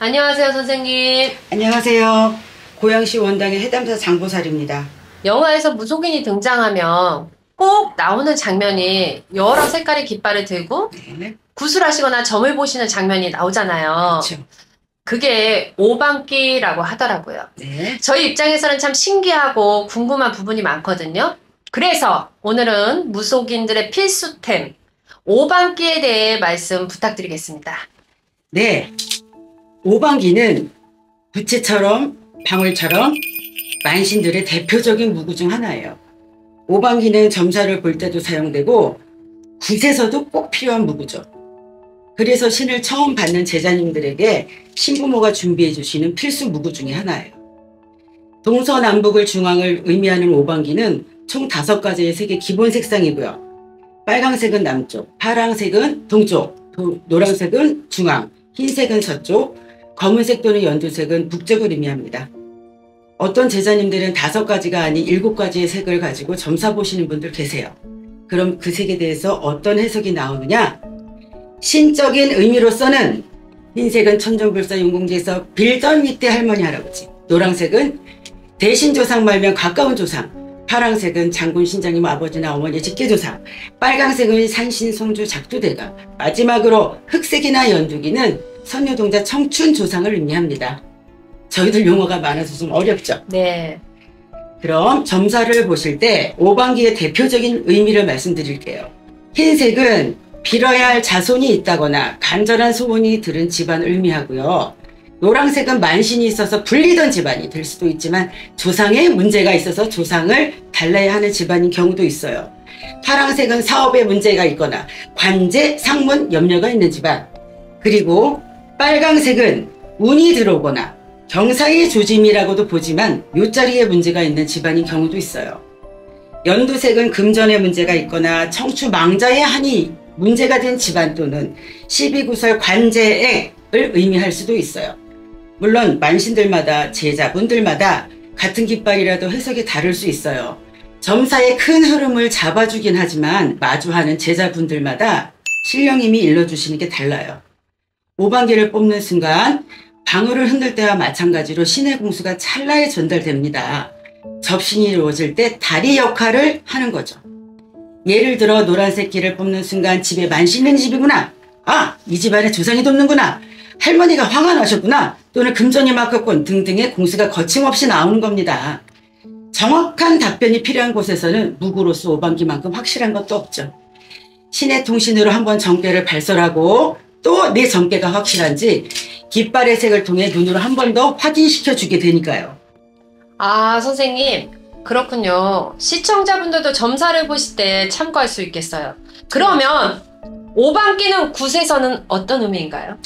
안녕하세요, 선생님. 안녕하세요. 고양시 원당의 해담사 장보살입니다. 영화에서 무속인이 등장하면 꼭 나오는 장면이 여러 색깔의 깃발을 들고 네. 구슬하시거나 점을 보시는 장면이 나오잖아요. 그렇죠. 그게 오방기라고 하더라고요. 네. 저희 입장에서는 참 신기하고 궁금한 부분이 많거든요. 그래서 오늘은 무속인들의 필수템, 오방기에 대해 말씀 부탁드리겠습니다. 네. 오방기는 부채처럼 방울처럼 만신들의 대표적인 무구 중 하나예요. 오방기는 점사를 볼 때도 사용되고 굿에서도 꼭 필요한 무구죠. 그래서 신을 처음 받는 제자님들에게 신부모가 준비해 주시는 필수 무구 중에 하나예요. 동서남북을 중앙을 의미하는 오방기는 총 5가지의 색의 기본 색상이고요. 빨강색은 남쪽, 파랑색은 동쪽, 노란색은 중앙, 흰색은 서쪽, 검은색 또는 연두색은 북쪽을 의미합니다. 어떤 제자님들은 5가지가 아닌 7가지의 색을 가지고 점사 보시는 분들 계세요. 그럼 그 색에 대해서 어떤 해석이 나오느냐? 신적인 의미로서는 흰색은 천정불사 용궁제에서 빌던 윗대 할머니 할아버지, 노란색은 대신조상 말면 가까운 조상, 파랑색은 장군 신장님 아버지나 어머니 직계조상, 빨강색은 산신 성주 작두대가, 마지막으로 흑색이나 연두기는 선유동자 청춘 조상을 의미합니다. 저희들 용어가 많아서 좀 어렵죠? 네. 그럼 점사를 보실 때 오방기의 대표적인 의미를 말씀드릴게요. 흰색은 빌어야 할 자손이 있다거나 간절한 소원이 들은 집안을 의미하고요. 노란색은 만신이 있어서 불리던 집안이 될 수도 있지만 조상에 문제가 있어서 조상을 달라야 하는 집안인 경우도 있어요. 파랑색은 사업에 문제가 있거나 관제, 상문, 염려가 있는 집안. 그리고 빨강색은 운이 들어오거나 경사의 조짐이라고도 보지만 묘자리에 문제가 있는 집안인 경우도 있어요. 연두색은 금전에 문제가 있거나 청추 망자의 한이 문제가 된 집안 또는 12구설 관제액을 의미할 수도 있어요. 물론 만신들마다 제자분들마다 같은 깃발이라도 해석이 다를 수 있어요. 점사의 큰 흐름을 잡아주긴 하지만 마주하는 제자분들마다 신령님이 일러주시는 게 달라요. 오방기를 뽑는 순간 방울을 흔들 때와 마찬가지로 신의 공수가 찰나에 전달됩니다. 접신이 이루어질 때 다리 역할을 하는 거죠. 예를 들어 노란색 기를 뽑는 순간 집에 만신 있는 집이구나. 아, 이 집안에 조상이 돕는구나. 할머니가 화가 나셨구나. 또는 금전이 막혔군 등등의 공수가 거침없이 나오는 겁니다. 정확한 답변이 필요한 곳에서는 무구로서 오방기만큼 확실한 것도 없죠. 신의 통신으로 한번 정계를 발설하고 또 내 정계가 확실한지 깃발의 색을 통해 눈으로 한 번 더 확인시켜 주게 되니까요. 아, 선생님. 그렇군요. 시청자분들도 점사를 보실 때 참고할 수 있겠어요. 그러면 오방기는 굿에서는 어떤 의미인가요?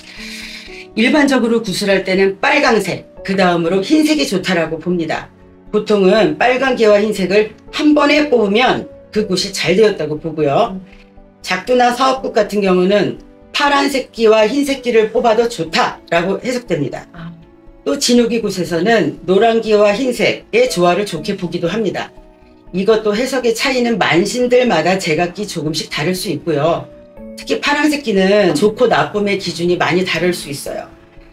일반적으로 구슬할 때는 빨강색, 그 다음으로 흰색이 좋다라고 봅니다. 보통은 빨강기와 흰색을 한 번에 뽑으면 그 굿이 잘 되었다고 보고요. 작두나 사업굿 같은 경우는 파란색 기와 흰색 기를 뽑아도 좋다라고 해석됩니다. 또 진우기 굿에서는 노란기와 흰색의 조화를 좋게 보기도 합니다. 이것도 해석의 차이는 만신들마다 제각기 조금씩 다를 수 있고요. 특히 파란색 기는 좋고 나쁨의 기준이 많이 다를 수 있어요.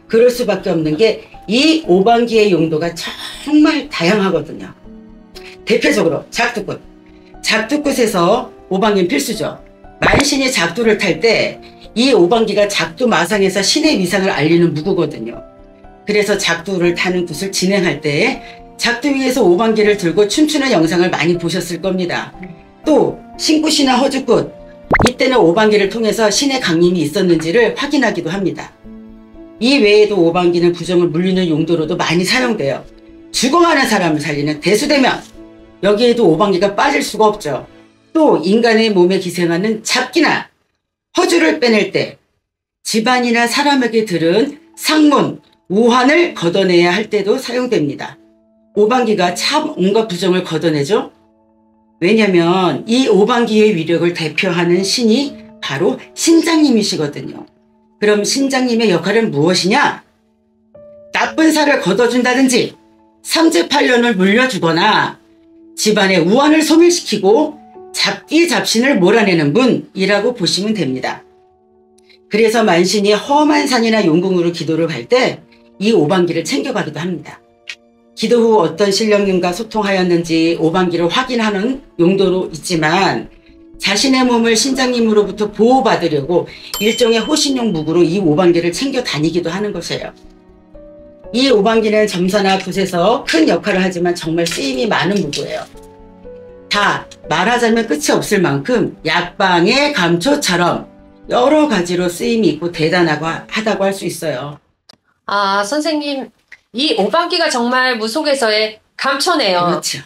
그럴 수밖에 없는 게 이 오방기의 용도가 정말 다양하거든요. 대표적으로 작두굿. 작두굿에서 오방기는 필수죠. 만신이 작두를 탈 때 이 오방기가 작두 마상에서 신의 위상을 알리는 무구거든요. 그래서 작두를 타는 굿을 진행할 때 작두 위에서 오방기를 들고 춤추는 영상을 많이 보셨을 겁니다. 또 신굿이나 허주굿, 이때는 오방기를 통해서 신의 강림이 있었는지를 확인하기도 합니다. 이 외에도 오방기는 부정을 물리는 용도로도 많이 사용돼요. 죽어가는 사람을 살리는 대수대면, 여기에도 오방기가 빠질 수가 없죠. 또 인간의 몸에 기생하는 잡기나 허주를 빼낼 때 집안이나 사람에게 들은 상문, 우환을 걷어내야 할 때도 사용됩니다. 오방기가 참 온갖 부정을 걷어내죠. 왜냐면 이 오방기의 위력을 대표하는 신이 바로 신장님이시거든요. 그럼 신장님의 역할은 무엇이냐? 나쁜 살을 걷어준다든지 삼재팔년을 물려주거나 집안의 우환을 소멸시키고 잡기 잡신을 몰아내는 분이라고 보시면 됩니다. 그래서 만신이 험한 산이나 용궁으로 기도를 갈 때 이 오방기를 챙겨가기도 합니다. 기도 후 어떤 신령님과 소통하였는지 오방기를 확인하는 용도로 있지만 자신의 몸을 신장님으로부터 보호받으려고 일종의 호신용 무구로 이 오방기를 챙겨 다니기도 하는 것이에요. 이 오방기는 점사나 굿에서 큰 역할을 하지만 정말 쓰임이 많은 무구예요. 다 말하자면 끝이 없을 만큼 약방의 감초처럼 여러 가지로 쓰임이 있고 대단하다고 할 수 있어요. 아, 선생님, 이 오방기가 정말 무속에서의 감초네요. 그렇죠.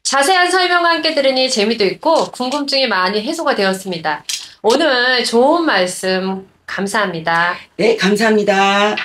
자세한 설명과 함께 들으니 재미도 있고 궁금증이 많이 해소가 되었습니다. 오늘 좋은 말씀 감사합니다. 네, 감사합니다.